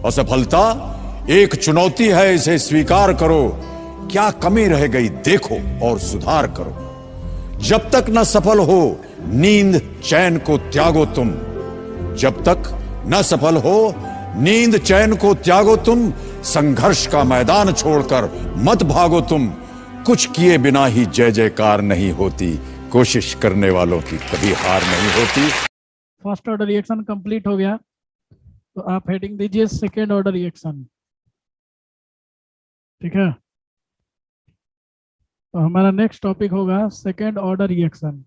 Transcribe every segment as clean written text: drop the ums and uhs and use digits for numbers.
असफलता एक चुनौती है, इसे स्वीकार करो। क्या कमी रह गई देखो और सुधार करो। जब तक न सफल हो नींद चैन को त्यागो तुम। जब तक न सफल हो नींद चैन को त्यागो तुम। संघर्ष का मैदान छोड़कर मत भागो तुम। कुछ किए बिना ही जय जयकार नहीं होती। कोशिश करने वालों की कभी हार नहीं होती। फर्स्ट ऑर्डर रिएक्शन कंप्लीट हो गया, तो आप हेडिंग दीजिए सेकेंड ऑर्डर रिएक्शन। ठीक है, तो हमारा नेक्स्ट टॉपिक होगा second order reaction.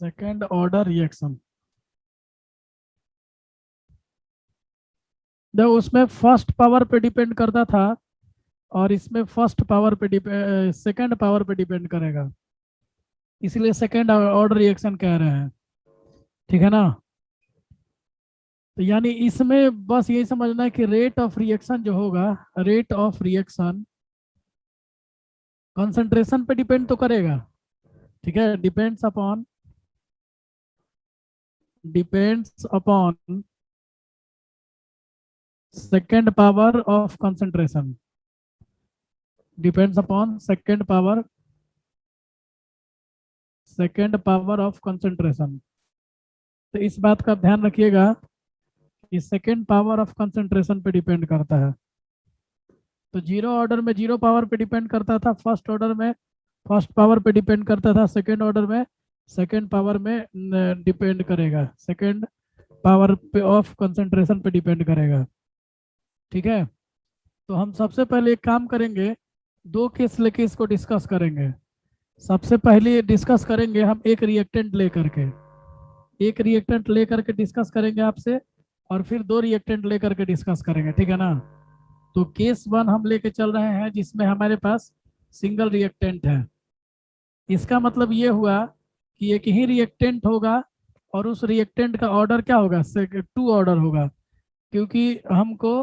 Second order reaction, जब उसमें फर्स्ट पावर पे डिपेंड करता था और इसमें फर्स्ट पावर पे सेकेंड पावर पे डिपेंड करेगा, इसलिए सेकेंड ऑर्डर रिएक्शन कह रहे हैं। ठीक है ना। तो यानी इसमें बस यही समझना है कि रेट ऑफ रिएक्शन जो होगा, रेट ऑफ रिएक्शन कंसंट्रेशन पे डिपेंड तो करेगा। ठीक है, depends upon second power of concentration, depends upon second power of concentration. तो इस बात का ध्यान रखिएगा कि सेकेंड पावर ऑफ कंसंट्रेशन पे डिपेंड करता है। तो जीरो ऑर्डर में जीरो पावर पे डिपेंड करता था, फर्स्ट ऑर्डर में फर्स्ट पावर पे डिपेंड करता था, सेकेंड ऑर्डर में सेकेंड पावर में डिपेंड करेगा, सेकेंड पावर पे ऑफ कंसंट्रेशन पे डिपेंड करेगा। ठीक है, तो हम सबसे पहले एक काम करेंगे, दो केस लेके इसको डिस्कस करेंगे। सबसे पहले डिस्कस करेंगे हम एक रिएक्टेंट लेकर के डिस्कस करेंगे आपसे, और फिर दो रिएक्टेंट लेकर के डिस्कस करेंगे। ठीक है ना। तो केस वन हम लेके चल रहे हैं जिसमें हमारे पास सिंगल रिएक्टेंट है। इसका मतलब ये हुआ कि एक ही रिएक्टेंट होगा और उस रिएक्टेंट का ऑर्डर क्या होगा, टू ऑर्डर होगा, क्योंकि हमको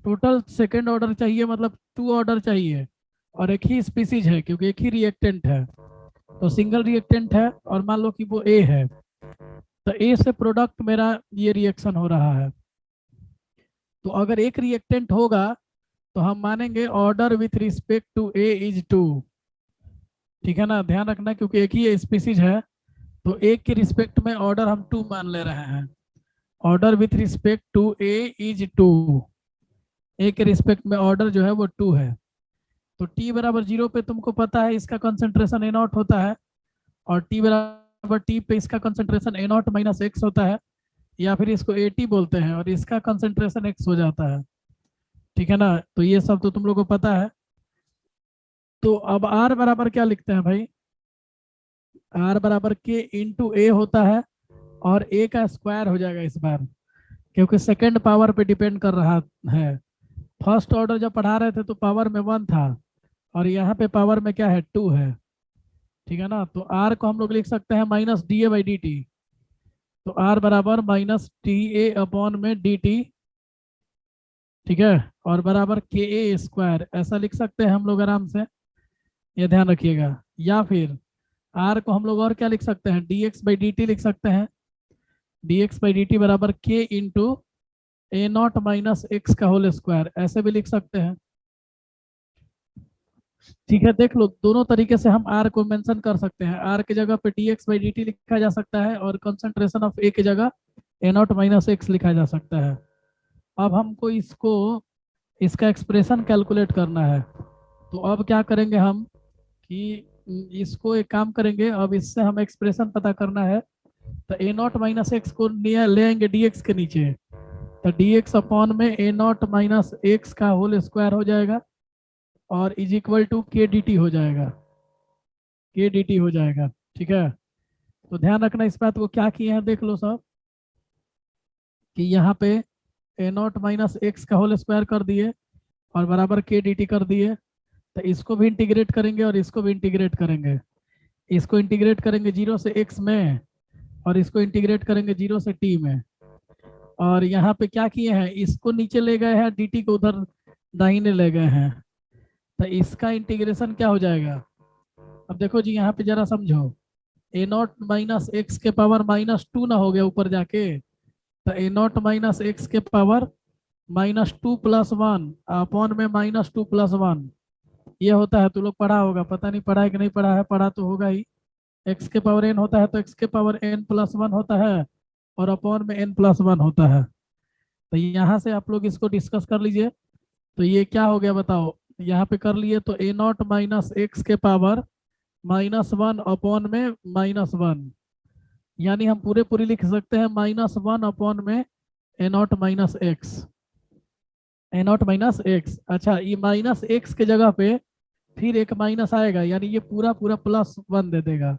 टोटल सेकेंड ऑर्डर चाहिए, मतलब टू ऑर्डर चाहिए, और एक ही स्पीसीज है क्योंकि एक ही रिएक्टेंट है। तो सिंगल रिएक्टेंट है और मान लो कि वो ए है, तो ए से प्रोडक्ट मेरा ये रिएक्शन हो रहा है। तो अगर एक रिएक्टेंट होगा तो हम मानेंगे order with respect to A is two. ठीक है ना, ध्यान रखना क्योंकि एक ही स्पीसीज है, तो एक के रिस्पेक्ट में ऑर्डर हम टू मान ले रहे हैं। Order with respect to A is two, A के रिस्पेक्ट में ऑर्डर जो है वो टू है। तो टी बराबर जीरो पे तुमको पता है इसका कंसंट्रेशन ए नॉट होता है, और टी बराबर टी पे इसका कंसंट्रेशन ए नॉट माइनस एक्स होता है, या फिर इसको ए टी बोलते हैं, और इसका कंसंट्रेशन एक्स हो जाता है। ठीक है ना, तो ये सब तो तुम लोग को पता है। तो अब आर बराबर क्या लिखते हैं भाई, आर बराबर के इंटू ए होता है, और ए का स्क्वायर हो जाएगा इस बार, क्योंकि सेकेंड पावर पे डिपेंड कर रहा है। फर्स्ट ऑर्डर जब पढ़ा रहे थे तो पावर में वन था, और यहाँ पे पावर में क्या है, टू है। ठीक है ना, तो आर को हम लोग लिख सकते हैं minus d A by d T. तो आर बराबर माइनस टी ए अपॉन में डी टी। ठीक है, और बराबर के ए स्क्वायर, ऐसा लिख सकते हैं हम लोग आराम से, ये ध्यान रखिएगा। या फिर आर को हम लोग और क्या लिख सकते हैं, D x by d T लिख सकते हैं। D x by d T बराबर के into A naught minus x का होल स्क्वायर, ऐसे भी लिख सकते हैं। ठीक है, देख लो दोनों तरीके से हम आर को मेंशन कर सकते हैं। आर की जगह पे D x by d T लिखा जा सकता है, और कंसंट्रेशन ऑफ ए की जगह ए नॉट माइनस एक्स लिखा जा सकता है। अब हमको इसका एक्सप्रेशन कैलकुलेट करना है। तो अब क्या करेंगे हम कि इसको एक काम करेंगे, अब इससे हम एक्सप्रेशन पता करना है। तो ए नॉट माइनस एक्स को ले आएंगे डी एक्स के नीचे, तो डी एक्स अपॉन में ए नॉट माइनस एक्स का होल स्क्वायर हो जाएगा, और इज इक्वल टू के डी टी हो जाएगा, के डी टी हो जाएगा। ठीक है, तो ध्यान रखना इस बात को, क्या किए हैं देख लो सब, कि यहाँ पे ए नॉट माइनस एक्स का होल स्क्वायर कर दिए और बराबर के डी टी कर दिए। तो इसको भी इंटीग्रेट करेंगे और इसको भी इंटीग्रेट करेंगे। इसको इंटीग्रेट करेंगे जीरो से एक्स में, और इसको इंटीग्रेट करेंगे जीरो से टी में। और यहाँ पे क्या किए हैं, इसको नीचे ले गए हैं, डी टी को उधर दाहिने ले गए हैं। तो इसका इंटीग्रेशन क्या हो जाएगा, अब देखो जी यहाँ पे जरा समझो, ए नॉट माइनस एक्स के पावर -2 ना हो गया ऊपर जाके, तो ए नॉट माइनस एक्स के पावर -2 + 1 अपॉन में -2 + 1, ये होता है। तू लोग पढ़ा होगा, पता नहीं पढ़ा है कि नहीं पढ़ा है, पढ़ा तो होगा ही। एक्स के पावर n होता है तो एक्स के पावर n+1 होता है, और अपॉन में n+1 होता है। तो यहाँ से आप लोग इसको डिस्कस कर लीजिए। तो ये क्या हो गया बताओ, यहाँ पे कर लिए तो ए नॉट माइनस एक्स के पावर -1 अपॉन में -1, यानी हम पूरे पूरी लिख सकते हैं -1 अपॉन में A naught minus x, A naught minus x. अच्छा, ये माइनस एक्स के जगह पे फिर एक माइनस आएगा, यानी ये पूरा पूरा +1 दे देगा।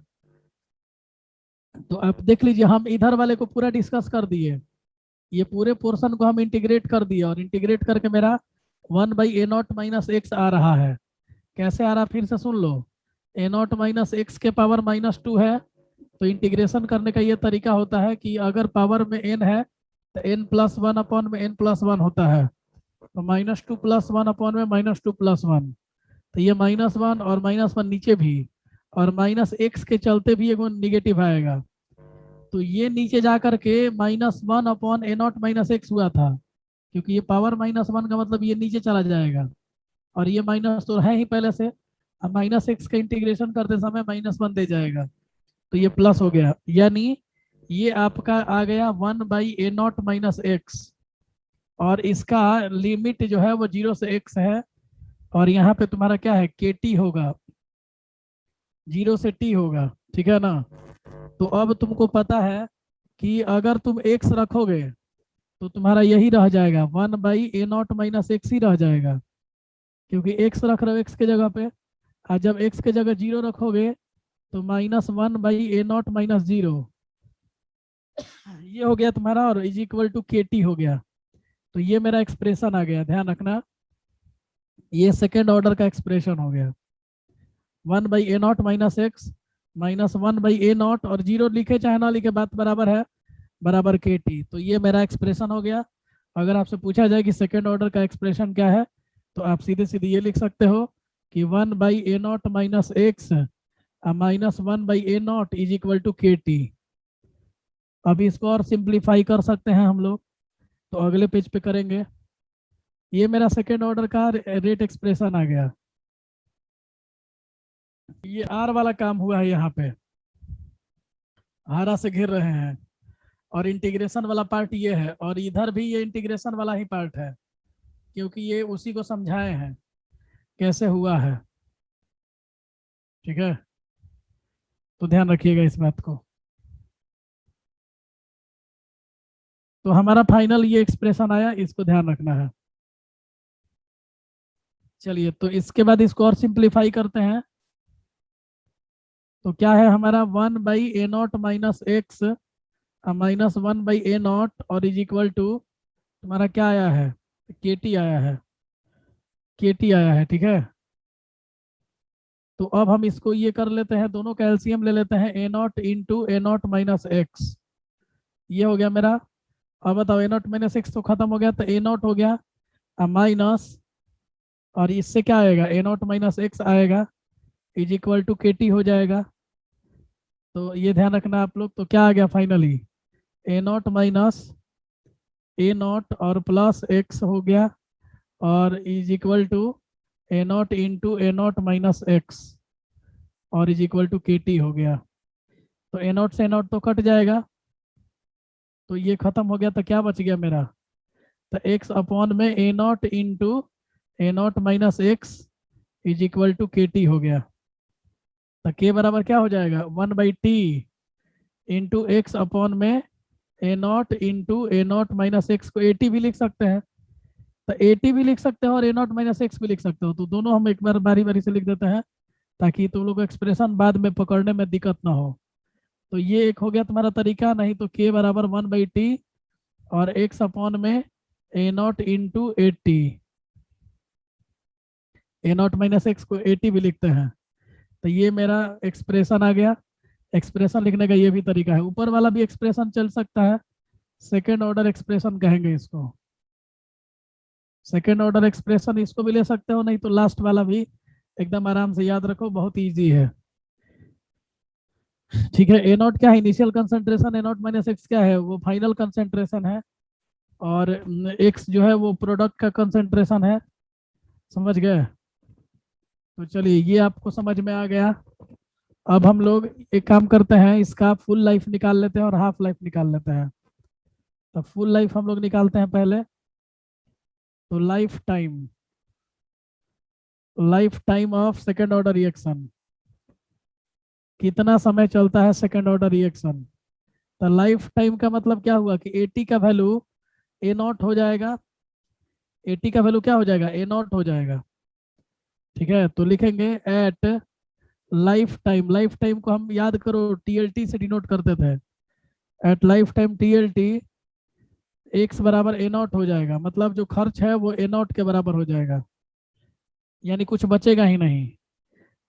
तो आप देख लीजिए, हम इधर वाले को पूरा डिस्कस कर दिए, ये पूरे पोर्शन को हम इंटीग्रेट कर दिए, और इंटीग्रेट करके मेरा 1/a0 - x आ रहा है। कैसे आ रहा फिर से सुन लो, a0 - x के पावर -2 है, तो इंटीग्रेशन करने का ये तरीका होता है कि अगर पावर में n है तो n+1 अपॉन में n+1 होता है, तो -2 + 1 अपॉन में -2 + 1, तो ये -1 और -1 नीचे भी, और -x के चलते भी एगो निगेटिव आएगा, तो ये नीचे जा करके -1 अपॉन a0 - x हुआ था, क्योंकि ये पावर -1 का मतलब ये नीचे चला जाएगा, और ये माइनस तो है ही पहले से, अब -x का इंटीग्रेशन करते समय -1 दे जाएगा, तो ये प्लस हो गया, यानी ये आपका आ गया 1/a0 - x, और इसका लिमिट जो है वो 0 से x है, और यहाँ पे तुम्हारा क्या है, के टी होगा, 0 से t होगा, ठीक है ना। तो अब तुमको पता है कि अगर तुम x रखोगे तो तुम्हारा यही रह जाएगा, 1/a0 - x ही रह जाएगा, क्योंकि x रख रहे हो x के जगह पे, और जब x के जगह 0 रखोगे तो -1/a0 - 0, ये हो गया तुम्हारा, और is equal to K T हो गया। तो ये मेरा एक्सप्रेशन आ गया, ध्यान रखना, ये सेकेंड ऑर्डर का एक्सप्रेशन हो गया, 1/a0 - x -1/a0, और 0 लिखे चाहे ना लिखे बात बराबर है, बराबर के टी। तो ये मेरा एक्सप्रेशन हो गया। अगर आपसे पूछा जाए कि सेकेंड ऑर्डर का एक्सप्रेशन क्या है, तो आप सीधे सीधे ये लिख सकते हो कि 1/a0 - x -1/a0 is equal to K T. अभी इसको और सिंप्लीफाई कर सकते हैं हम लोग, तो अगले पेज पे करेंगे। ये मेरा सेकेंड ऑर्डर का रेट एक्सप्रेशन आ गया। ये आर वाला काम हुआ है, यहाँ पे हारा से घेर रहे हैं, और इंटीग्रेशन वाला पार्ट ये है, और इधर भी ये इंटीग्रेशन वाला ही पार्ट है, क्योंकि ये उसी को समझाए हैं कैसे हुआ है, ठीक है। तो ध्यान रखिएगा इस बात को। तो हमारा फाइनल ये एक्सप्रेशन आया, इसको ध्यान रखना है। चलिए, तो इसके बाद इसको और सिंप्लीफाई करते हैं। तो क्या है हमारा, 1/a0 - x -1/a0, और इज इक्वल टू तुम्हारा क्या आया है, के टी आया है, के टी आया है, ठीक है। तो अब हम इसको ये कर लेते हैं, दोनों का एलसीएम ले लेते हैं, a0 इंटू a0 - x, ये हो गया मेरा। अब बताओ, a0 - x तो खत्म हो गया, तो a0 हो गया माइनस, और इससे क्या आएगा, a0 - x आएगा, is equal to K T हो जाएगा। तो ये ध्यान रखना आप लोग। तो क्या आ गया फाइनली, a0 - a0 और प्लस x हो गया, और is equal to a0 into a0 - x, और is equal to K T हो गया। तो a0 से a0 तो कट जाएगा, तो ये खत्म हो गया, तो क्या बच गया मेरा, तो x अपॉन में a0 into a0 - x is equal to K T हो गया। तो k बराबर क्या हो जाएगा, 1/t इंटू एक्स अपॉन में a0 इंटू a0 - x को at भी लिख सकते हैं, तो at भी लिख सकते हो और a0 - x भी लिख सकते हो, तो दोनों हम एक बार बारी बारी से लिख देते हैं, ताकि तुम लोग को एक्सप्रेशन बाद में पकड़ने में दिक्कत ना हो। तो ये एक हो गया तुम्हारा तरीका, नहीं तो k बराबर 1/t और x अपॉन में a0 इंटू 80, a0 - x को 80 भी लिखते हैं। तो ये मेरा एक्सप्रेशन आ गया। एक्सप्रेशन लिखने का ये भी तरीका है, ऊपर वाला भी एक्सप्रेशन चल सकता है, सेकेंड ऑर्डर एक्सप्रेशन कहेंगे इसको, सेकेंड ऑर्डर एक्सप्रेशन इसको भी ले सकते हो, नहीं तो लास्ट वाला भी एकदम आराम से याद रखो, बहुत इजी है। ठीक है, ए नॉट क्या है, इनिशियल कंसंट्रेशन, ए नॉट माइनस एक्स क्या है, वो फाइनल कंसंट्रेशन है, और एक्स जो है वो प्रोडक्ट का कंसंट्रेशन है। समझ गए? तो चलिए ये आपको समझ में आ गया। अब हम लोग एक काम करते हैं, इसका फुल लाइफ निकाल लेते हैं और हाफ लाइफ निकाल लेते हैं। तो फुल लाइफ हम लोग निकालते हैं पहले। तो life time of second order reaction, कितना समय चलता है सेकेंड ऑर्डर रिएक्शन। तो लाइफ टाइम का मतलब क्या हुआ कि 80 का वैल्यू ए नॉट हो जाएगा, 80 का वैल्यू क्या हो जाएगा, ए नॉट हो जाएगा। ठीक है, तो लिखेंगे एट लाइफ टाइम को हम याद करो टीएलटी से डिनोट करते थे। At life time TLT x बराबर ए नॉट हो जाएगा, मतलब जो खर्च है वो ए नॉट के बराबर हो जाएगा, यानी कुछ बचेगा ही नहीं।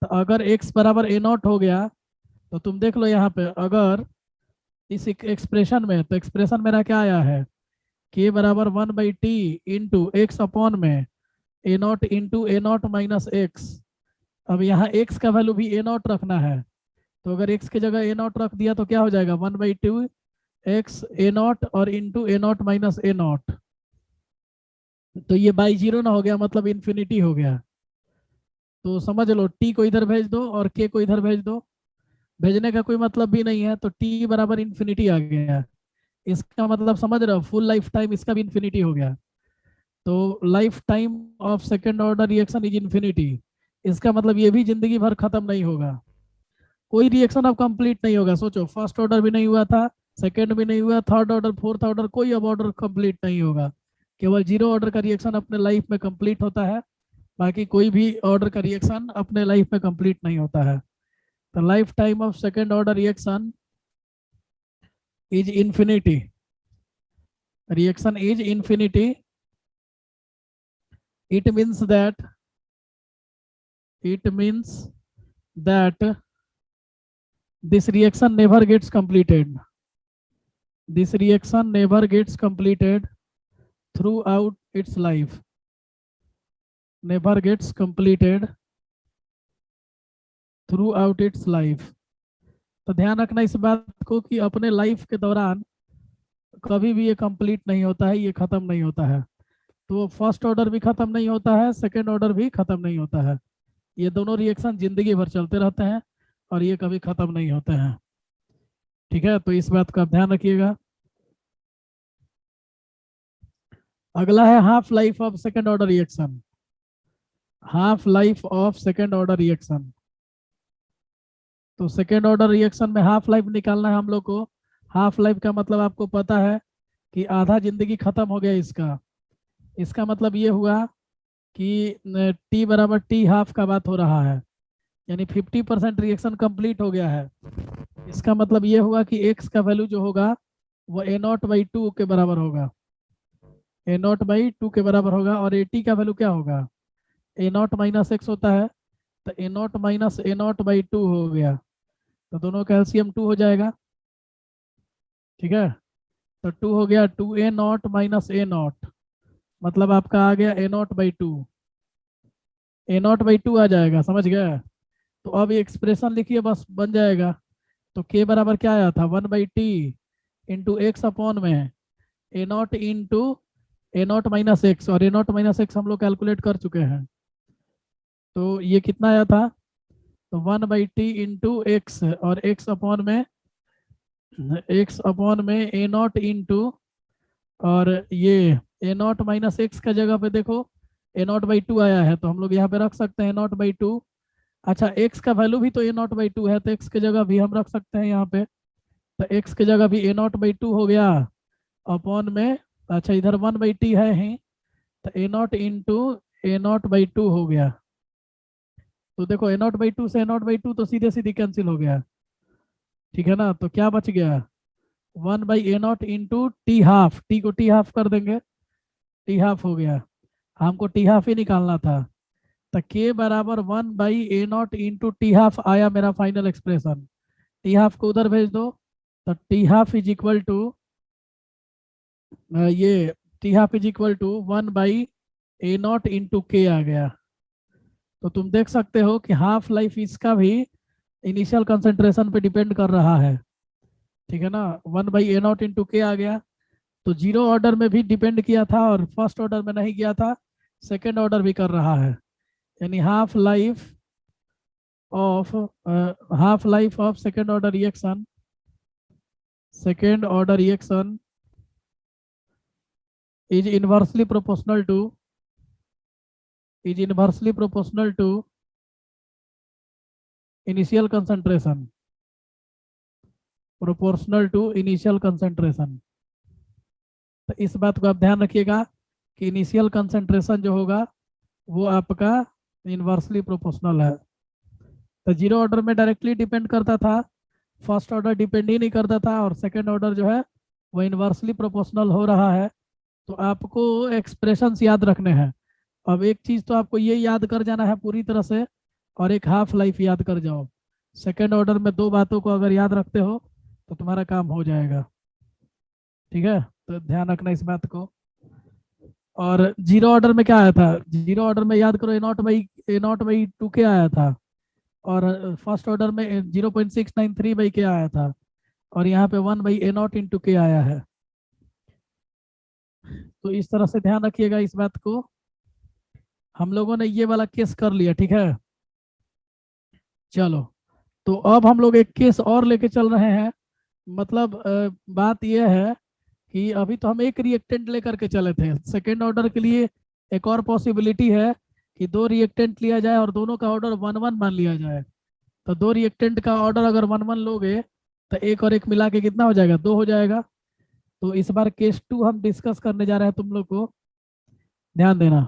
तो अगर एक्स बराबर ए नॉट हो गया, तो तुम देख लो यहाँ पे, अगर इस एक्सप्रेशन में, तो एक्सप्रेशन मेरा क्या आया है, के बराबर 1/t इंटू एक्स अपॉन में A naught into A naught minus x. अब यहाँ एक्स का वैल्यू भी ए नॉट रखना है, तो अगर एक्स की जगह ए नॉट रख दिया तो क्या हो जाएगा, 1/2 एक्स ए नॉट और into A naught minus A not. तो ये बाई जीरो ना हो गया, मतलब इन्फिनिटी हो गया। तो समझ लो, टी को इधर भेज दो और के को इधर भेज दो, भेजने का कोई मतलब भी नहीं है, तो टी बराबर इन्फिनिटी आ गया। इसका मतलब समझ रहे हो, फुल लाइफ टाइम इसका भी इन्फिनिटी हो गया। तो life time of second order reaction is infinity, इसका मतलब ये भी जिंदगी भर खत्म नहीं होगा, कोई रिएक्शन अब कंप्लीट नहीं होगा। सोचो, फर्स्ट ऑर्डर भी नहीं हुआ था, सेकंड भी नहीं हुआ, थर्ड ऑर्डर फोर्थ ऑर्डर कोई अब ऑर्डर कंप्लीट नहीं होगा, केवल जीरो ऑर्डर का रिएक्शन अपने लाइफ में कंप्लीट होता है, बाकी कोई भी ऑर्डर का रिएक्शन अपने लाइफ में कंप्लीट नहीं होता है। तो life time of second order reaction is infinity, reaction is infinity. it means that it means that this reaction never gets completed, this reaction never gets completed throughout its life, never gets completed throughout its life। तो ध्यान रखना इस बात को कि अपने life के दौरान कभी भी ये कंप्लीट नहीं होता है, ये खत्म नहीं होता है। तो फर्स्ट ऑर्डर भी खत्म नहीं होता है, सेकेंड ऑर्डर भी खत्म नहीं होता है, ये दोनों रिएक्शन जिंदगी भर चलते रहते हैं और ये कभी खत्म नहीं होते हैं। ठीक है, तो इस बात का आप ध्यान रखिएगा। अगला है half life of second order reaction, half life of second order reaction. तो सेकेंड ऑर्डर रिएक्शन में हाफ लाइफ निकालना है हम लोग को। हाफ लाइफ का मतलब आपको पता है कि आधा जिंदगी खत्म हो गया इसका, इसका मतलब ये हुआ कि टी बराबर टी हाफ का बात हो रहा है, यानी 50% रिएक्शन कंप्लीट हो गया है। इसका मतलब ये हुआ कि एक्स का वैल्यू जो होगा वो ए नॉट बाई टू के बराबर होगा, ए नॉट बाई टू के बराबर होगा। और ए टी का वैल्यू क्या होगा, ए नॉट माइनस एक्स होता है, तो A naught minus A naught by two हो गया, तो दोनों का एलसीएम 2 हो जाएगा। ठीक है, तो 2 हो गया, 2a0 माइनस ए नॉट, मतलब आपका आ गया A naught by two, A naught by two आ जाएगा, समझ गए? तो अब ये एक्सप्रेशन लिखिए, बस बन जाएगा। तो के बराबर क्या आया था, 1/t इंटू एक्स अपॉन में A naught into A naught minus x, और ए नॉट माइनस एक्स हम लोग कैलकुलेट कर चुके हैं, तो ये कितना आया था, तो 1/t इंटू एक्स, और एक्स अपॉन में ए नॉट इंटू, और ये ए नॉट माइनस एक्स का जगह पे देखो ए नॉट बाई टू आया है, तो हम लोग यहाँ पे रख सकते हैं ए नॉट बाई टू। अच्छा, एक्स का वैल्यू भी तो ए नॉट बाई टू है, तो एक्स की जगह भी हम रख सकते हैं यहाँ पे, तो एक्स की जगह भी ए नॉट बाई टू हो गया अपॉन में, अच्छा इधर 1/t है ही, तो A naught into A naught by two हो गया। तो देखो ए नॉट बाई टू से ए नॉट बाई टू तो सीधे सीधे कैंसिल हो गया, ठीक है ना? तो क्या बच गया, 1/a0 into T half, T को टी हाफ कर देंगे, टी हाफ हो गया, हमको टी हाफ ही निकालना था। तो के बराबर 1/a0 इंटू टी हाफ आया मेरा फाइनल एक्सप्रेशन, टी हाफ को उधर भेज दो, तो t half is equal to ये t half is equal to 1/a0 into K आ गया। तो तुम देख सकते हो कि हाफ लाइफ इसका भी इनिशियल कंसंट्रेशन पे डिपेंड कर रहा है, ठीक है ना। 1/a0 इंटू के आ गया, तो जीरो ऑर्डर में भी डिपेंड किया था और फर्स्ट ऑर्डर में नहीं किया था, सेकेंड ऑर्डर भी कर रहा है। यानी half life of second order reaction is inversely proportional to initial concentration, तो इस बात को आप ध्यान रखिएगा कि इनिशियल कंसंट्रेशन जो होगा वो आपका इनवर्सली प्रोपोर्शनल है। तो जीरो ऑर्डर में डायरेक्टली डिपेंड करता था, फर्स्ट ऑर्डर डिपेंड ही नहीं करता था, और सेकेंड ऑर्डर जो है वो इनवर्सली प्रोपोर्शनल हो रहा है। तो आपको एक्सप्रेशंस याद रखने हैं। अब एक चीज तो आपको ये याद कर जाना है पूरी तरह से, और एक हाफ लाइफ याद कर जाओ। सेकेंड ऑर्डर में दो बातों को अगर याद रखते हो तो तुम्हारा काम हो जाएगा, ठीक है। तो ध्यान रखना इस बात को। और जीरो ऑर्डर में क्या आया था, जीरो ऑर्डर में याद करो ए नॉट बाई टू के आया था, और फर्स्ट ऑर्डर में 0.693 के आया था, और यहाँ पे 1/a0 इंटू के आया है। तो इस तरह से ध्यान रखिएगा इस बात को। हम लोगों ने ये वाला केस कर लिया, ठीक है। चलो, तो अब हम लोग एक केस और लेके चल रहे हैं। मतलब बात यह है कि अभी तो हम एक रिएक्टेंट लेकर के चले थे, सेकेंड ऑर्डर के लिए एक और पॉसिबिलिटी है कि दो रिएक्टेंट लिया जाए और दोनों का ऑर्डर 1-1 मान लिया जाए। तो दो रिएक्टेंट का ऑर्डर अगर 1-1 लोगे तो एक और एक मिला के कितना हो जाएगा, 2 हो जाएगा। तो इस बार केस 2 हम डिस्कस करने जा रहे हैं, तुम लोग को ध्यान देना।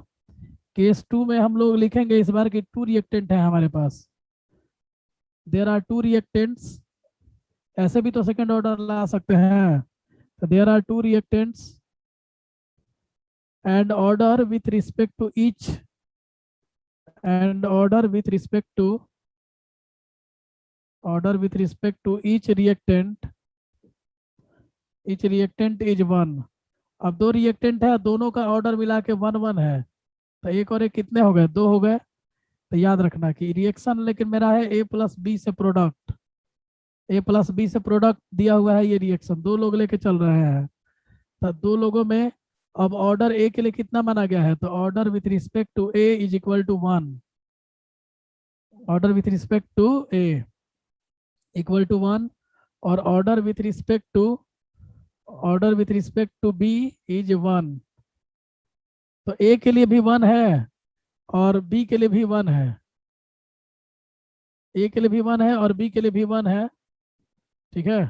केस 2 में हम लोग लिखेंगे इस बार कि 2 रिएक्टेंट है हमारे पास, देयर आर 2 रिएक्टेंट्स। ऐसे भी तो सेकेंड ऑर्डर ला सकते हैं। तो there are 2 reactants and order with respect to each each reactant is 1। अब दो रिएक्टेंट है, दोनों का ऑर्डर मिला के 1-1 है, तो एक और एक कितने हो गए, 2 हो गए। तो याद रखना कि रिएक्शन लेकिन मेरा है A+B से प्रोडक्ट, A+B से प्रोडक्ट दिया हुआ है, ये रिएक्शन दो लोग लेके चल रहे हैं। तो दो लोगों में अब ऑर्डर ए के लिए कितना माना गया है, तो order with respect to A is equal to 1, order with respect to A equal to 1, और order with respect to B is 1। तो ए के लिए भी 1 है और बी के लिए भी 1 है, ए के लिए भी 1 है और बी के लिए भी 1 है, ठीक है।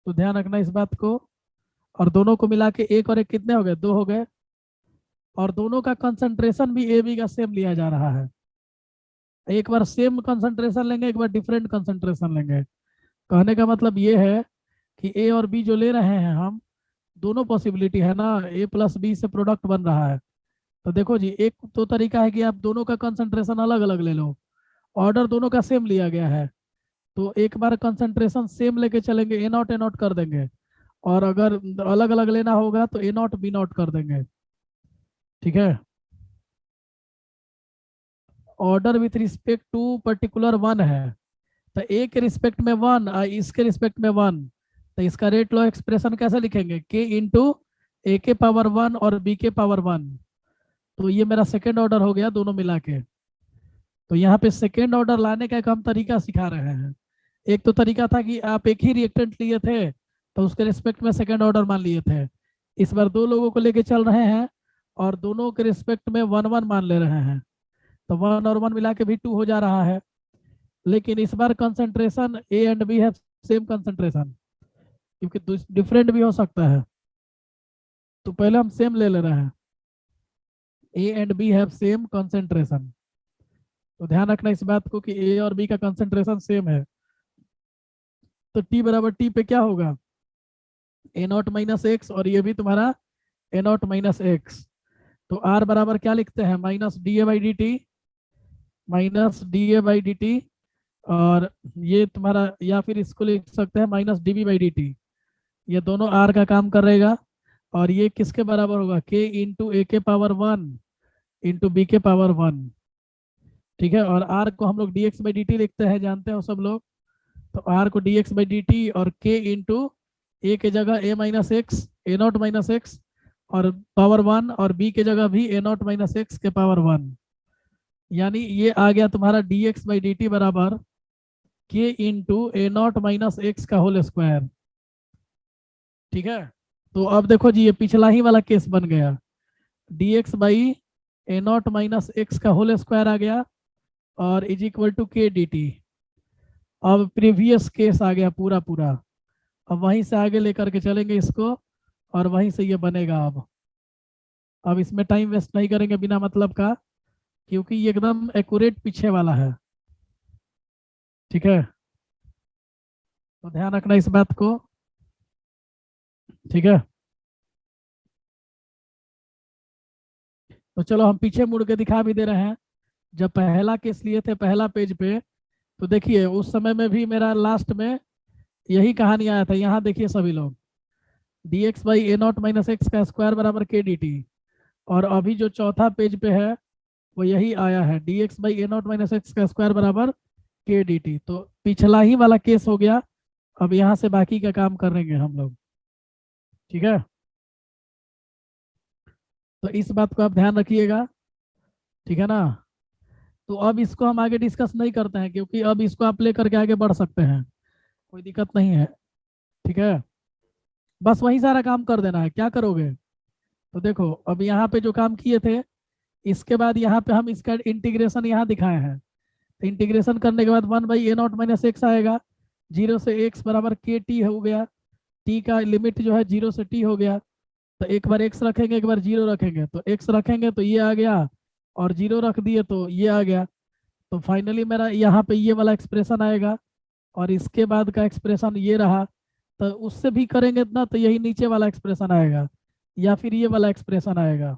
तो ध्यान रखना इस बात को। और दोनों को मिला के एक और एक कितने हो गए, 2 हो गए। और दोनों का कंसंट्रेशन भी ए बी का सेम लिया जा रहा है। एक बार सेम कंसंट्रेशन लेंगे, एक बार डिफरेंट कंसंट्रेशन लेंगे। कहने का मतलब ये है कि ए और बी जो ले रहे हैं हम, दोनों पॉसिबिलिटी है ना, A+B से प्रोडक्ट बन रहा है। तो देखो जी, एक तो तरीका है कि आप दोनों का कंसंट्रेशन अलग अलग ले लो, ऑर्डर दोनों का सेम लिया गया है, तो एक बार कंसंट्रेशन सेम लेके चलेंगे, A0 कर देंगे, और अगर अलग अलग लेना होगा तो A0 B0 कर देंगे, ठीक है। Order with respect to particular 1 है, तो ए के रिस्पेक्ट में 1 और इसके रिस्पेक्ट में 1, तो इसका रेट लॉ एक्सप्रेशन कैसे लिखेंगे, के इंटू ए के पावर 1 और बी के पावर 1। तो ये मेरा सेकेंड ऑर्डर हो गया दोनों मिला के। तो यहाँ पे सेकेंड ऑर्डर लाने का एक हम तरीका सिखा रहे हैं। एक तो तरीका था कि आप एक ही रिएक्टेंट लिए थे तो उसके रिस्पेक्ट में सेकेंड ऑर्डर मान लिए थे। इस बार दो लोगों को लेके चल रहे हैं और दोनों के रिस्पेक्ट में 1-1 मान ले रहे हैं, तो 1 और 1 मिला के भी 2 हो जा रहा है। लेकिन इस बार कंसंट्रेशन ए एंड बी है सेम कंसंट्रेशन, क्योंकि डिफरेंट भी हो सकता है। तो पहले हम सेम ले रहे हैं, A and B have same concentration. तो ध्यान रखना इस बात को कि ए और बी का कंसंट्रेशन सेम है। तो टी बराबर टी पे क्या होगा, A0 - x, और ये भी तुम्हारा A0 - x। तो R बराबर क्या लिखते हैं, -dA/dt, और ये तुम्हारा, या फिर इसको लिख सकते हैं -dB/dt। ये दोनों R का काम करेगा, और ये किसके बराबर होगा, K इंटू A के पावर 1 इंटू B के पावर 1, ठीक है। और आर को हम लोग d x by d t लिखते हैं, जानते हो सब लोग। तो आर को d x by d t और के इंटू ए के जगह A minus x, A naught minus x और पावर वन, और बी के जगह भी ए नॉट माइनस एक्स के पावर वन। यानी ये आ गया तुम्हारा D x by d T बराबर के into A naught minus x का होल स्क्वायर। ठीक है। तो अब देखो जी, ये पिछला ही वाला केस बन गया, D x by A naught minus x का होल स्क्वायर आ गया और इज इक्वल टू के डी टी। अब प्रीवियस केस आ गया पूरा पूरा। अब वहीं से आगे लेकर के चलेंगे इसको और वहीं से ये बनेगा। अब इसमें टाइम वेस्ट नहीं करेंगे बिना मतलब का, क्योंकि ये एकदम एक्यूरेट पीछे वाला है। ठीक है, तो ध्यान रखना इस बात को। ठीक है, तो चलो हम पीछे मुड़ के दिखा भी दे रहे हैं। जब पहला केस लिए थे पहला पेज पे, तो देखिए उस समय में भी मेरा लास्ट में यही कहानी आया था। यहाँ देखिए सभी लोग, d x by A naught minus x का स्क्वायर बराबर के डी टी। और अभी जो चौथा पेज पे है वो यही आया है, D x by A naught minus x का स्क्वायर बराबर के डी टी। तो पिछला ही वाला केस हो गया। अब यहाँ से बाकी का काम करेंगे हम लोग। ठीक है, तो इस बात को आप ध्यान रखिएगा। ठीक है ना। तो अब इसको हम आगे डिस्कस नहीं करते हैं, क्योंकि अब इसको आप लेकर के आगे बढ़ सकते हैं, कोई दिक्कत नहीं है। ठीक है, बस वही सारा काम कर देना है। क्या करोगे, तो देखो अब यहाँ पे जो काम किए थे, इसके बाद यहाँ पे हम इसका इंटीग्रेशन यहाँ दिखाए हैं। तो इंटीग्रेशन करने के बाद one by A naught minus x आएगा, जीरो से एक्स बराबर के टी हो गया। टी का लिमिट जो है जीरो से टी हो गया। तो एक बार एक्स रखेंगे, एक बार जीरो रखेंगे। तो एक्स रखेंगे तो ये आ गया, और जीरो रख दिए तो ये आ गया। तो फाइनली मेरा यहाँ पे ये वाला एक्सप्रेशन आएगा, और इसके बाद का एक्सप्रेशन ये रहा। तो उससे भी करेंगे ना तो यही नीचे वाला एक्सप्रेशन आएगा, या फिर ये वाला एक्सप्रेशन आएगा।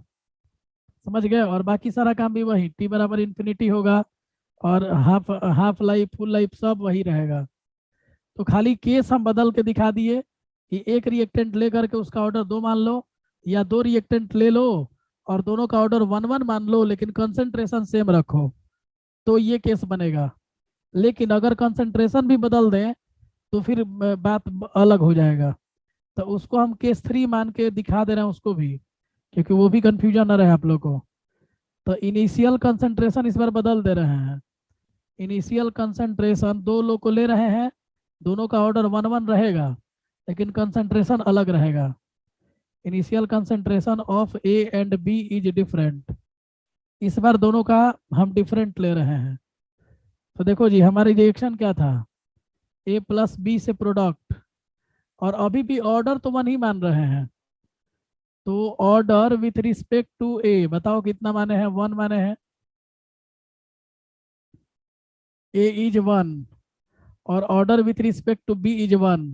समझ गए। और बाकी सारा काम भी वही, टी बराबर इन्फिनिटी होगा, और half half life full life सब वही रहेगा। तो खाली केस हम बदल के दिखा दिए कि एक रिएक्टेंट लेकर के उसका ऑर्डर दो मान लो, या दो रिएक्टेंट ले लो और दोनों का ऑर्डर वन वन मान लो, लेकिन कंसंट्रेशन सेम रखो, तो ये केस बनेगा। लेकिन अगर कंसंट्रेशन भी बदल दें तो फिर बात अलग हो जाएगा। तो उसको हम केस 3 मान के दिखा दे रहे हैं उसको भी, क्योंकि वो भी कंफ्यूजन न रहे आप लोग को। तो इनिशियल कंसंट्रेशन इस बार बदल दे रहे हैं। इनिशियल कंसंट्रेशन दो लोग को ले रहे हैं, दोनों का ऑर्डर वन वन रहेगा, लेकिन कंसंट्रेशन अलग रहेगा। Initial concentration of A and B is different. इस बार दोनों का हम डिफरेंट ले रहे हैं। तो देखो जी, हमारी रिएक्शन क्या था, ए प्लस बी से प्रोडक्ट, और अभी भी ऑर्डर तो वन ही मान रहे हैं। तो order with respect to A, बताओ कितना माने हैं, वन माने हैं। ए इज वन, और order with respect to B is one.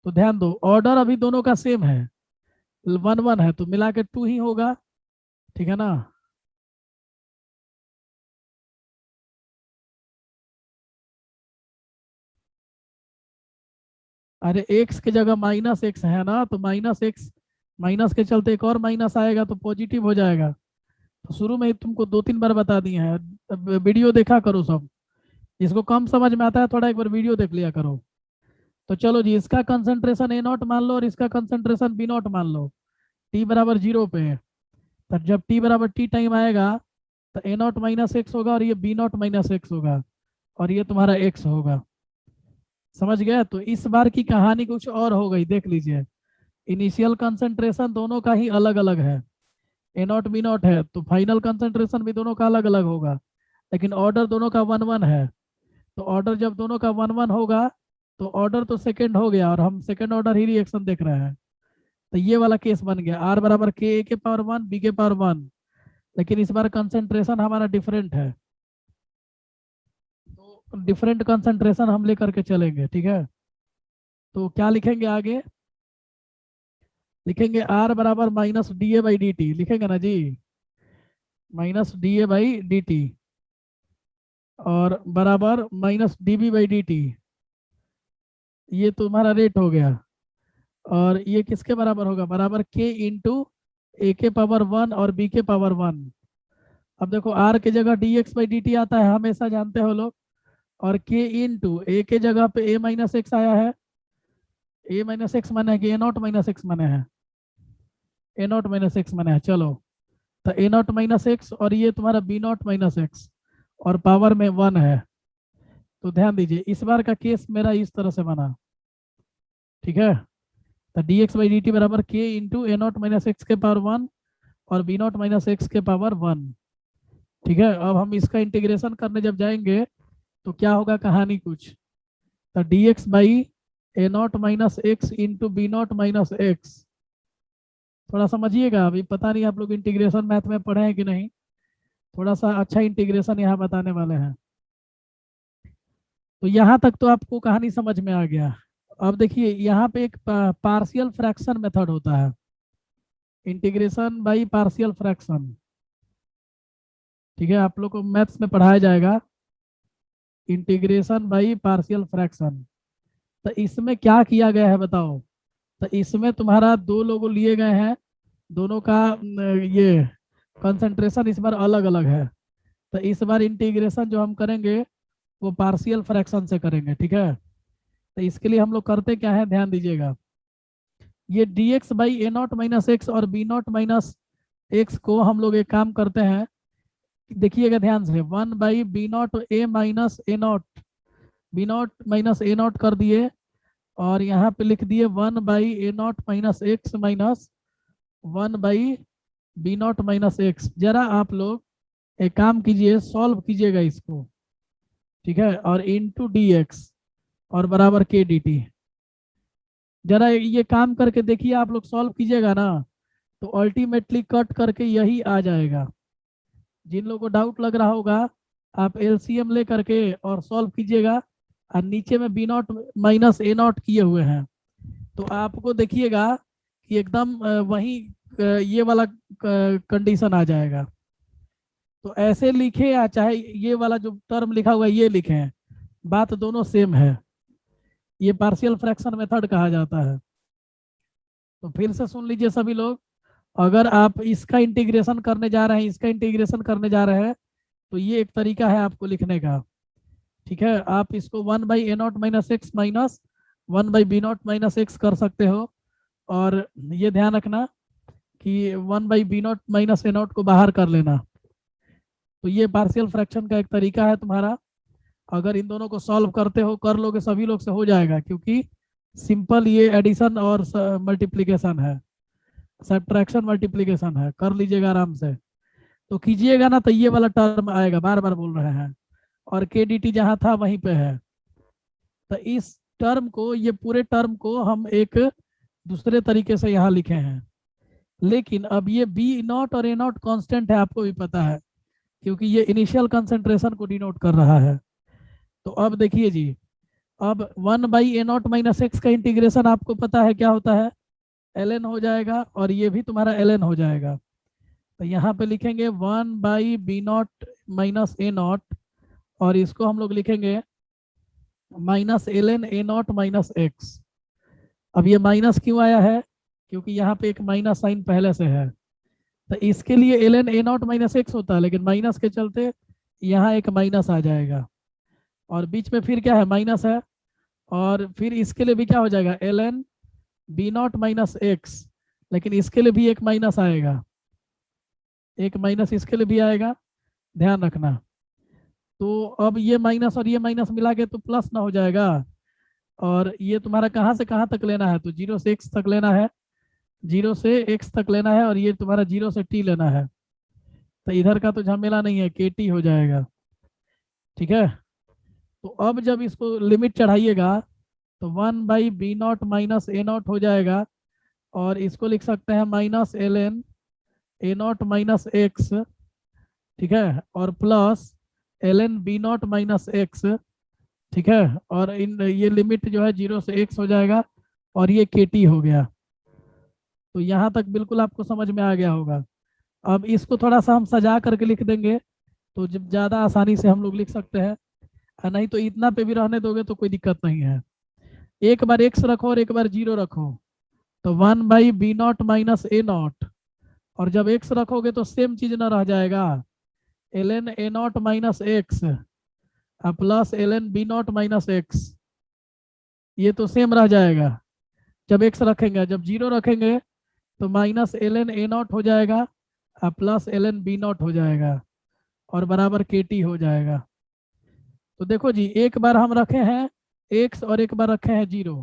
तो ध्यान दो, ऑर्डर अभी दोनों का सेम है, वन वन है, तो मिला के टू ही होगा। ठीक है ना। अरे एक्स के जगह माइनस एक्स है ना, तो माइनस एक्स, माइनस के चलते एक और माइनस आएगा तो पॉजिटिव हो जाएगा। तो शुरू में ही तुमको 2-3 बार बता दिए हैं, अब वीडियो देखा करो सब। जिसको कम समझ में आता है थोड़ा एक बार वीडियो देख लिया करो। तो चलो जी, इसका कंसंट्रेशन ए नॉट मान लो और इसका कंसंट्रेशन बी नॉट मान लो। टी बराबर 0 पे है, तब जब टी बराबर टी टाइम आएगा तो ए नॉट माइनस एक्स होगा, और ये बी नॉट माइनस एक्स होगा, और ये तुम्हारा एक्स होगा। समझ गया। तो इस बार की कहानी कुछ और हो गई, देख लीजिए। इनिशियल कंसंट्रेशन दोनों का ही अलग अलग है, ए नॉट बी नॉट है, तो फाइनल कंसंट्रेशन भी दोनों का अलग अलग होगा, लेकिन ऑर्डर दोनों का वन वन है। तो ऑर्डर जब दोनों का वन वन होगा तो ऑर्डर तो सेकंड हो गया, और हम सेकंड ऑर्डर ही रिएक्शन देख रहे हैं। तो ये वाला केस बन गया, आर बराबर के ए के पावर वन बी के पावर वन, लेकिन इस बार कंसंट्रेशन हमारा डिफरेंट है। तो डिफरेंट कंसंट्रेशन हम लेकर के चलेंगे। ठीक है, तो क्या लिखेंगे आगे, लिखेंगे आर बराबर minus d A by d t, लिखेंगे ना जी, minus d A by d t, और बराबर minus d B by d t. ये तुम्हारा रेट हो गया, और ये किसके बराबर होगा, बराबर के इंटू ए के पावर वन और बी के पावर वन। अब देखो आर के जगह D x by d T आता है, हमेशा जानते हो लोग, और के इंटू ए के जगह पे ए माइनस एक्स आया है। ए माइनस एक्स माने है कि ए नॉट माइनस एक्स माने है? ए नॉट माइनस एक्स माने है। चलो, तो ए नॉट माइनस एक्स और ये तुम्हारा बी नॉट माइनस एक्स और पावर में 1 है। तो ध्यान दीजिए इस बार का केस मेरा इस तरह से बना, ठीक है। तो D x by d T बराबर के into A naught minus x के पावर 1 और बी नॉट माइनस एक्स के पावर 1, ठीक है। अब हम इसका इंटीग्रेशन करने जब जाएंगे तो क्या होगा कहानी कुछ, तो D x by A naught minus X into B naught minus X. थोड़ा समझिएगा, अभी पता नहीं आप लोग इंटीग्रेशन मैथ में पढ़े हैं कि नहीं, थोड़ा सा अच्छा इंटीग्रेशन यहाँ बताने वाले हैं। तो यहाँ तक तो आपको कहानी समझ में आ गया। अब देखिए यहाँ पे एक पार्शियल फ्रैक्शन मेथड होता है, इंटीग्रेशन बाई पार्शियल फ्रैक्शन, ठीक है। आप लोग को मैथ्स में पढ़ाया जाएगा इंटीग्रेशन बाई पार्शियल फ्रैक्शन। तो इसमें क्या किया गया है बताओ, तो इसमें तुम्हारा दो लोग लिए गए हैं, दोनों का ये कंसंट्रेशन इस बार अलग अलग है। तो इस बार इंटीग्रेशन जो हम करेंगे वो पार्शियल फ्रैक्शन से करेंगे, ठीक है। तो इसके लिए हम लोग करते क्या है, ध्यान दीजिएगा। ये D x by A naught minus x और बी नॉट माइनस एक्स को हम लोग एक काम करते हैं, देखिएगा ध्यान से, 1 by B not a minus A not, B naught minus A not कर दिए और यहाँ पे लिख दिए 1 by A naught minus X minus 1 by B naught minus x. जरा आप लोग एक काम कीजिए, सॉल्व कीजिएगा इसको, ठीक है, और इंटू डी एक्स और बराबर के डी टी। जरा ये काम करके देखिए, आप लोग सॉल्व कीजिएगा ना तो अल्टीमेटली कट करके यही आ जाएगा। जिन लोगों को डाउट लग रहा होगा आप एलसीएम ले करके और सॉल्व कीजिएगा, और नीचे में B naught minus A naught किए हुए हैं तो आपको देखिएगा कि एकदम वही ये वाला कंडीशन आ जाएगा। तो ऐसे लिखे या चाहे ये वाला जो टर्म लिखा हुआ है ये लिखे, बात दोनों सेम है। ये पार्शियल फ्रैक्शन मेथड कहा जाता है। तो फिर से सुन लीजिए सभी लोग, अगर आप इसका इंटीग्रेशन करने जा रहे हैं, इसका इंटीग्रेशन करने जा रहे हैं, तो ये एक तरीका है आपको लिखने का, ठीक है। आप इसको 1 by A naught minus X minus 1 by B naught minus X कर सकते हो, और ये ध्यान रखना कि 1 by B naught minus A naught को बाहर कर लेना। तो ये पार्शियल फ्रैक्शन का एक तरीका है तुम्हारा। अगर इन दोनों को सॉल्व करते हो, कर लोगे सभी लोग से हो जाएगा, क्योंकि सिंपल ये एडिशन और मल्टीप्लीकेशन है, सब्ट्रैक्शन मल्टीप्लीकेशन है, कर लीजिएगा आराम से। तो कीजिएगा ना तो ये वाला टर्म आएगा, बार बार बोल रहे हैं, और के डी टी जहाँ था वहीं पे है। तो इस टर्म को, ये पूरे टर्म को हम एक दूसरे तरीके से यहाँ लिखे हैं, लेकिन अब ये बी नॉट और ए नॉट कॉन्स्टेंट है, आपको भी पता है, क्योंकि ये इनिशियल कंसेंट्रेशन को डिनोट कर रहा है। तो अब देखिए जी, अब 1 by A naught minus x का इंटीग्रेशन आपको पता है क्या होता है, ln हो जाएगा, और ये भी तुम्हारा ln हो जाएगा। तो यहाँ पे लिखेंगे 1 by B naught minus A naught, और इसको हम लोग लिखेंगे minus ln A naught minus x. अब ये माइनस क्यों आया है, क्योंकि यहाँ पे एक माइनस साइन पहले से है। तो इसके लिए ln A naught minus x होता है, लेकिन माइनस के चलते यहाँ एक माइनस आ जाएगा, और बीच में फिर क्या है, माइनस है, और फिर इसके लिए भी क्या हो जाएगा, ln B naught minus X, लेकिन इसके लिए भी एक माइनस आएगा, एक माइनस इसके लिए भी आएगा, ध्यान रखना। तो अब ये माइनस और ये माइनस मिला के तो प्लस ना हो जाएगा, और ये तुम्हारा कहाँ से कहाँ तक लेना है, तो 0 से x तक लेना है, 0 से x तक लेना है, और ये तुम्हारा 0 से t लेना है। तो इधर का तो झमेला नहीं है, के टी हो जाएगा, ठीक है। तो अब जब इसको लिमिट चढ़ाइएगा तो 1 by B naught minus A naught हो जाएगा, और इसको लिख सकते हैं minus ln A naught minus X, ठीक है, और plus ln B naught minus X, ठीक है, और इन ये लिमिट जो है 0 से x हो जाएगा, और ये के टी हो गया। तो यहाँ तक बिल्कुल आपको समझ में आ गया होगा। अब इसको थोड़ा सा हम सजा करके लिख देंगे, तो जब ज़्यादा आसानी से हम लोग लिख सकते हैं, नहीं तो इतना पे भी रहने दोगे तो कोई दिक्कत नहीं है। एक बार x रखो और एक बार 0 रखो, तो 1 by B naught minus A naught, और जब x रखोगे तो सेम चीज ना रह जाएगा, ln a not minus x plus ln b not minus x, ये तो सेम रह जाएगा जब एक्स रखेंगे। जब जीरो रखेंगे तो माइनस ln a नॉट हो जाएगा प्लस ln b नॉट हो जाएगा और बराबर के टी हो जाएगा। तो देखो जी, एक बार हम रखे हैं एक्स और एक बार रखे हैं जीरो,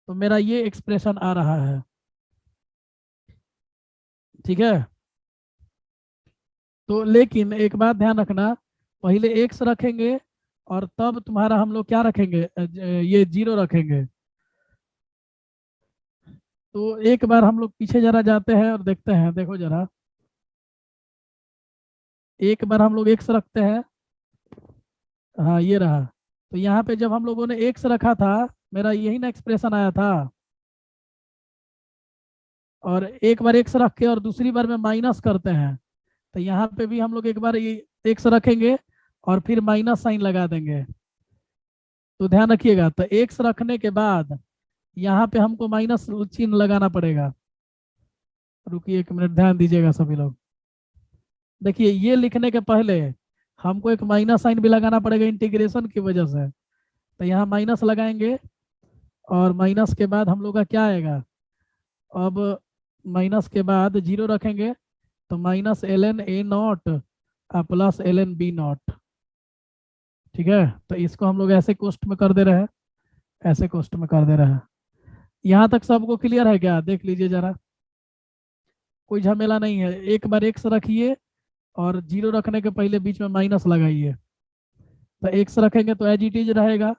तो मेरा ये एक्सप्रेशन आ रहा है। ठीक है, तो लेकिन एक बात ध्यान रखना, पहले एक्स रखेंगे और तब तुम्हारा हम लोग क्या रखेंगे, ये जीरो रखेंगे। तो एक बार हम लोग पीछे जरा जाते हैं और देखते हैं, देखो जरा, एक बार हम लोग एक्स रखते हैं, हाँ ये रहा। तो यहाँ पे जब हम लोगों ने एक्स रखा था, मेरा यही ना एक्सप्रेशन आया था, और एक बार एक्स रख के और दूसरी बार में माइनस करते हैं, तो यहाँ पे भी हम लोग एक बार ये एक्स रखेंगे और फिर माइनस साइन लगा देंगे। तो ध्यान रखिएगा, तो एक्स रखने के बाद यहाँ पे हमको माइनस चिन्ह लगाना पड़ेगा। रुकिए एक मिनट, ध्यान दीजिएगा सभी लोग। देखिए, ये लिखने के पहले हमको एक माइनस साइन भी लगाना पड़ेगा इंटीग्रेशन की वजह से, तो यहाँ माइनस लगाएंगे और माइनस के बाद हम लोग का क्या आएगा, अब माइनस के बाद जीरो रखेंगे तो minus ln a not plus ln b not. ठीक है, तो इसको हम लोग ऐसे कोष्ट में कर दे रहे हैं, ऐसे कोष्ट में कर दे रहे हैं। यहाँ तक सबको क्लियर है क्या, देख लीजिए जरा, कोई झमेला नहीं है। एक बार एक्स रखिए और जीरो रखने के पहले बीच में माइनस लगाइए, तो एक्स रखेंगे तो एज इट इज रहेगा,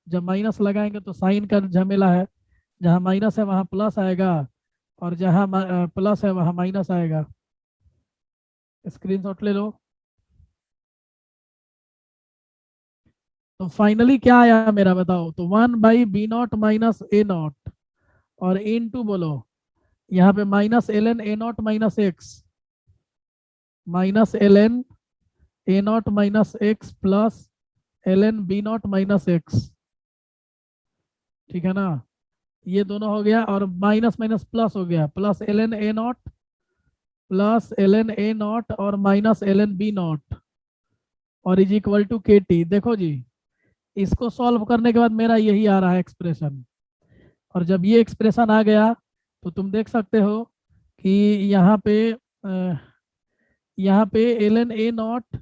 जब माइनस लगाएंगे तो साइन का झमेला है, जहाँ माइनस है वहाँ प्लस आएगा और जहाँ प्लस है वहाँ माइनस आएगा। स्क्रीनशॉट ले लो। तो फाइनली क्या आया मेरा, बताओ, तो 1/b0 माइनस ए नॉट, और इन टू बोलो, यहाँ पे minus ln a not minus X, minus ln a not minus x plus ln b not minus X. ठीक है ना, ये दोनों हो गया और माइनस माइनस प्लस हो गया, plus ln a not plus ln a not और माइनस ln b नॉट और is equal to K T. देखो जी, इसको सॉल्व करने के बाद मेरा यही आ रहा है एक्सप्रेशन, और जब ये एक्सप्रेशन आ गया तो तुम देख सकते हो कि यहाँ पे ln a नॉट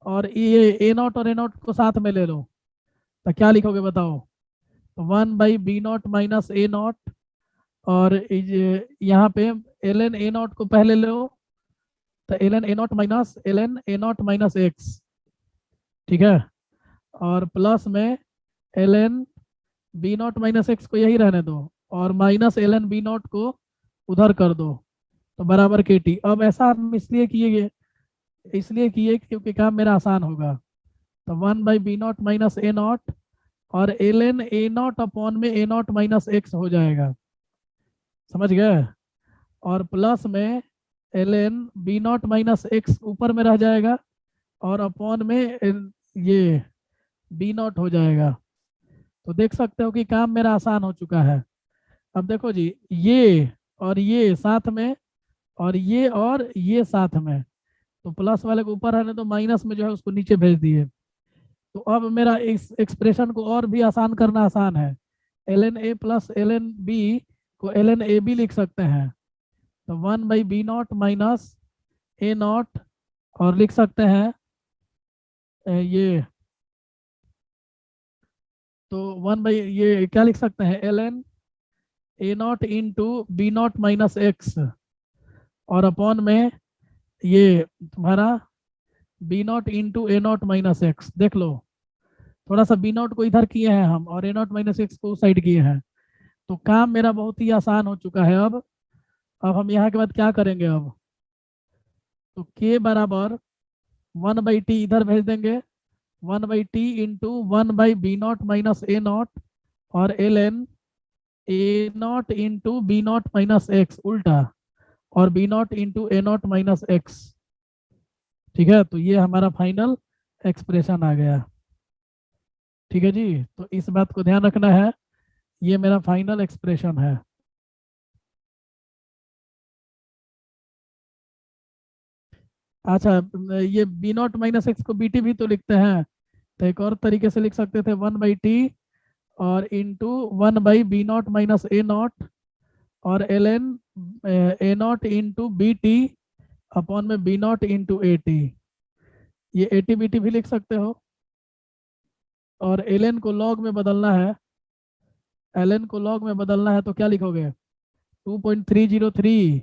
और ये a नॉट और a नॉट को साथ में ले लो, तो क्या लिखोगे बताओ, तो 1/b0 माइनस a नॉट, और यहाँ पे ln a नॉट को पहले लो, तो ln a not minus ln a not minus X. ठीक है, और प्लस में ln b not minus x को यही रहने दो और माइनस ln b नॉट को उधर कर दो, तो बराबर के टी। अब ऐसा हम इसलिए किए क्योंकि काम मेरा आसान होगा। तो 1/b0 माइनस ए नॉट और ln a नॉट अपॉन में a नॉट माइनस एक्स हो जाएगा, समझ गए, और प्लस में ln b not minus x ऊपर में रह जाएगा और अपॉन में ये b नॉट हो जाएगा। तो देख सकते हो कि काम मेरा आसान हो चुका है। अब देखो जी, ये और ये साथ में और ये साथ में, तो प्लस वाले को ऊपर रहने तो माइनस में जो है उसको नीचे भेज दिए। तो अब मेरा इस एक्सप्रेशन को और भी आसान करना आसान है, ln a plus ln b को ln a b लिख सकते हैं, तो 1/b0 माइनस a नॉट, और लिख सकते हैं ये, तो 1 ये क्या लिख सकते हैं, ln a not into b not minus x, और अपॉन में ये तुम्हारा b not into a not minus x. देख लो, थोड़ा सा b नॉट को इधर किए हैं हम और a नॉट माइनस एक्स को उस साइड किए हैं, तो काम मेरा बहुत ही आसान हो चुका है। अब हम यहाँ के बाद क्या करेंगे, अब तो k बराबर 1/t इधर भेज देंगे, 1/t into 1/b0 minus A naught और ln a not into b not minus x उल्टा, और b not into a not minus X. ठीक है, तो ये हमारा फाइनल एक्सप्रेशन आ गया। ठीक है जी, तो इस बात को ध्यान रखना है, ये मेरा फाइनल एक्सप्रेशन है। अच्छा, ये बी नॉट माइनस एक्स को बी टी भी तो लिखते हैं, तो एक और तरीके से लिख सकते थे 1/t और इंटू 1/b0 - a0 और ln a0 into B T upon में b0 इंटू ए टी। ये ए टी बी टी भी लिख सकते हो। और ln को log में बदलना है, ln को log में बदलना है तो क्या लिखोगे? 2.303/t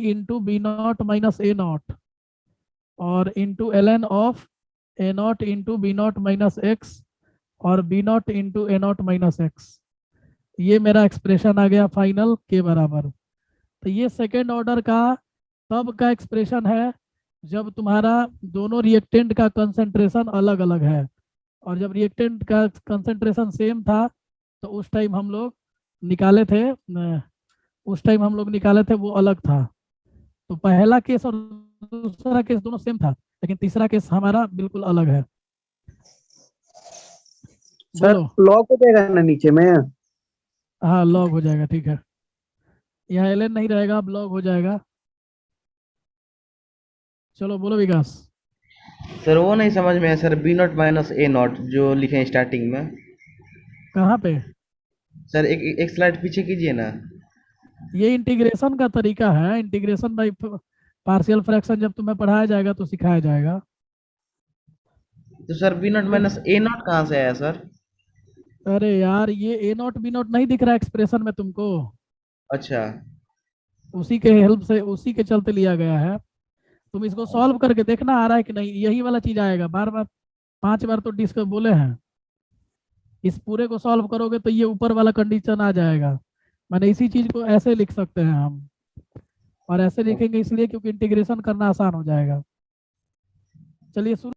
इंटू b0 - a0 और into ln of a0 into b0 - x और b0 इंटू a0 - x। ये मेरा एक्सप्रेशन आ गया फाइनल के बराबर। तो ये सेकेंड ऑर्डर का तब का एक्सप्रेशन है जब तुम्हारा दोनों रिएक्टेंट का कंसंट्रेशन अलग अलग है, और जब रिएक्टेंट का कंसंट्रेशन सेम था तो उस टाइम हम लोग निकाले थे, वो अलग था। तो पहला केस और दूसरा केस दोनों सेम था, लेकिन तीसरा केस हमारा बिल्कुल अलग है। सर बोलो। लॉक हो जाएगा ना नीचे में? हाँ, लॉग हो जाएगा, ठीक है। यहाँ एलएन नहीं रहेगा, अब लॉग हो जाएगा। चलो बोलो विकास। सर वो नहीं समझ में है sir, B naught minus A naught जो लिखे हैं स्टार्टिंग में। कहाँ पे? सर एक स्लाइड पीछे कीजिए ना। ये इंटीग्रेशन का तरीका है, इंटीग्रेशन बाई पार्शियल फ्रैक्शन जब तुम्हें पढ़ाया जाएगा तो सिखाया जाएगा। तो sir B naught minus A naught कहाँ से आया सर? अरे यार, ये ए नॉट बी नॉट नहीं दिख रहा एक्सप्रेशन में तुमको? अच्छा। उसी के हेल्प से, उसी के चलते लिया गया है। तुम इसको सॉल्व करके देखना आ रहा है कि नहीं, यही वाला चीज आएगा बार बार। 5 बार तो डिस्कस बोले हैं। इस पूरे को सॉल्व करोगे तो ये ऊपर वाला कंडीशन आ जाएगा। मैंने इसी चीज को ऐसे लिख सकते हैं हम, और ऐसे लिखेंगे इसलिए क्योंकि इंटीग्रेशन करना आसान हो जाएगा। चलिए शुरू